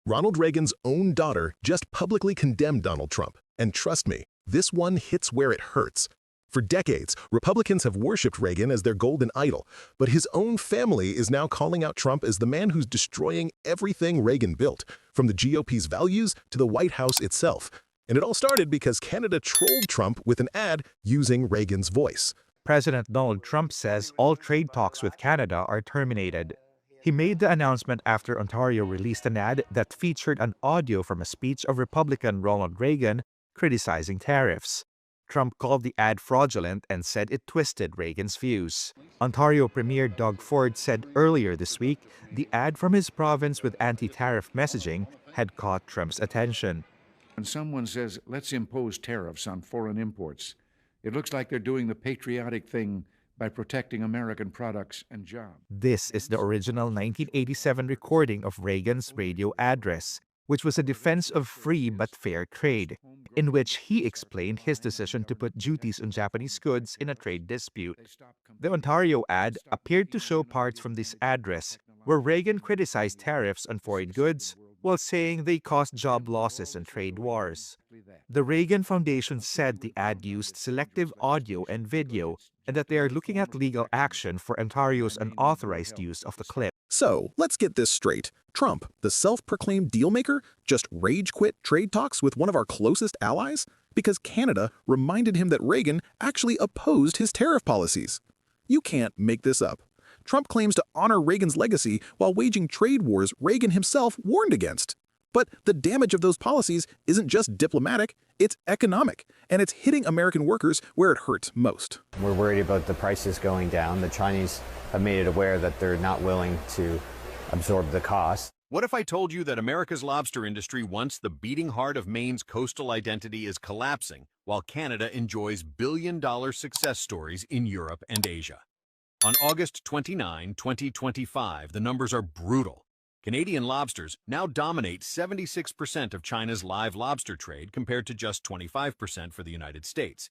Ronald Reagan's own daughter just publicly condemned Donald Trump. And trust me, this one hits where it hurts. For decades, Republicans have worshipped Reagan as their golden idol, but his own family is now calling out Trump as the man who's destroying everything Reagan built, from the GOP's values to the White House itself. And it all started because Canada trolled Trump with an ad using Reagan's voice. President Donald Trump says all trade talks with Canada are terminated. He made the announcement after Ontario released an ad that featured an audio from a speech of Republican Ronald Reagan criticizing tariffs. Trump called the ad fraudulent and said it twisted Reagan's views. Ontario Premier Doug Ford said earlier this week the ad from his province with anti-tariff messaging had caught Trump's attention. When someone says, let's impose tariffs on foreign imports, it looks like they're doing the patriotic thing by protecting American products and jobs. This is the original 1987 recording of Reagan's radio address, which was a defense of free but fair trade, in which he explained his decision to put duties on Japanese goods in a trade dispute. The Ontario ad appeared to show parts from this address where Reagan criticized tariffs on foreign goods while saying they caused job losses and trade wars. The Reagan Foundation said the ad used selective audio and video and that they are looking at legal action for Ontario's unauthorized use of the clip. So, let's get this straight. Trump, the self-proclaimed dealmaker, just rage-quit trade talks with one of our closest allies because Canada reminded him that Reagan actually opposed his tariff policies. You can't make this up. Trump claims to honor Reagan's legacy while waging trade wars Reagan himself warned against. But the damage of those policies isn't just diplomatic, it's economic, and it's hitting American workers where it hurts most. We're worried about the prices going down. The Chinese have made it aware that they're not willing to absorb the cost. What if I told you that America's lobster industry, once the beating heart of Maine's coastal identity, is collapsing, while Canada enjoys billion-dollar success stories in Europe and Asia? On August 29, 2025, the numbers are brutal. Canadian lobsters now dominate 76% of China's live lobster trade compared to just 25% for the United States.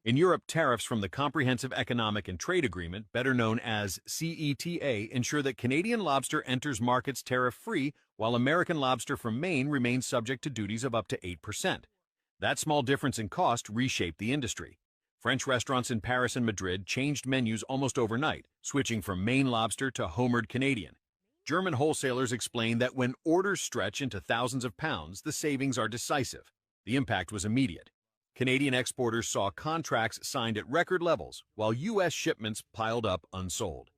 In Europe, tariffs from the Comprehensive Economic and Trade Agreement, better known as CETA, ensure that Canadian lobster enters markets tariff-free, while American lobster from Maine remains subject to duties of up to 8%. That small difference in cost reshaped the industry. French restaurants in Paris and Madrid changed menus almost overnight, switching from Maine lobster to homered Canadian. German wholesalers explain that when orders stretch into thousands of pounds, the savings are decisive. The impact was immediate. Canadian exporters saw contracts signed at record levels, while U.S. shipments piled up unsold.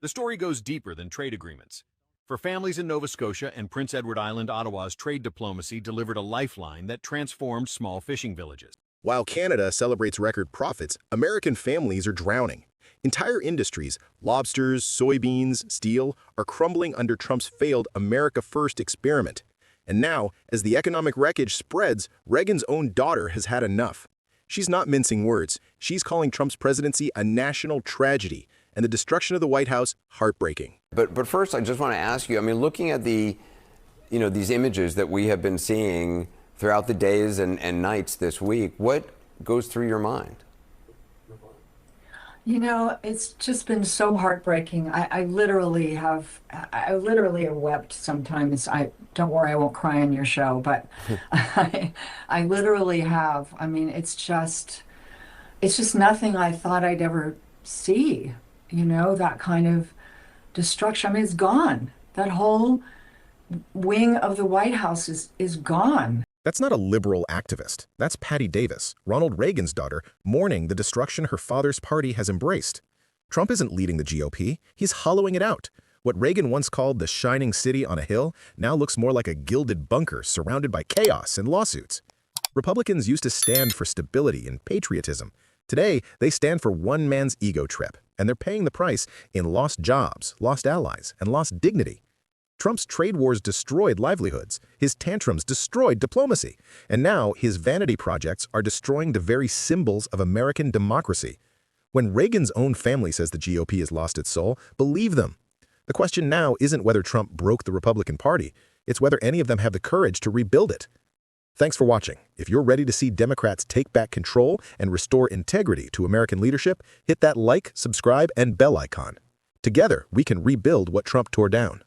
The story goes deeper than trade agreements. For families in Nova Scotia and Prince Edward Island, Ottawa's trade diplomacy delivered a lifeline that transformed small fishing villages. While Canada celebrates record profits, American families are drowning. Entire industries, lobsters, soybeans, steel, are crumbling under Trump's failed America First experiment. And now, as the economic wreckage spreads, Reagan's own daughter has had enough. She's not mincing words. She's calling Trump's presidency a national tragedy, and the destruction of the White House heartbreaking. But first, I just want to ask you, I mean, looking at these images that we have been seeing throughout the days and nights this week, what goes through your mind? You know, it's just been so heartbreaking. I literally have wept sometimes. Don't worry, I won't cry on your show, but I literally have. I mean, it's just nothing I thought I'd ever see. You know, that kind of destruction. I mean, it's gone. That whole wing of the White House is gone. That's not a liberal activist. That's Patty Davis, Ronald Reagan's daughter, mourning the destruction her father's party has embraced. Trump isn't leading the GOP. He's hollowing it out. What Reagan once called the shining city on a hill now looks more like a gilded bunker surrounded by chaos and lawsuits. Republicans used to stand for stability and patriotism. Today, they stand for one man's ego trip, and they're paying the price in lost jobs, lost allies, and lost dignity. Trump's trade wars destroyed livelihoods, his tantrums destroyed diplomacy, and now his vanity projects are destroying the very symbols of American democracy. When Reagan's own family says the GOP has lost its soul, believe them. The question now isn't whether Trump broke the Republican Party, it's whether any of them have the courage to rebuild it. Thanks for watching. If you're ready to see Democrats take back control and restore integrity to American leadership, hit that like, subscribe, and bell icon. Together, we can rebuild what Trump tore down.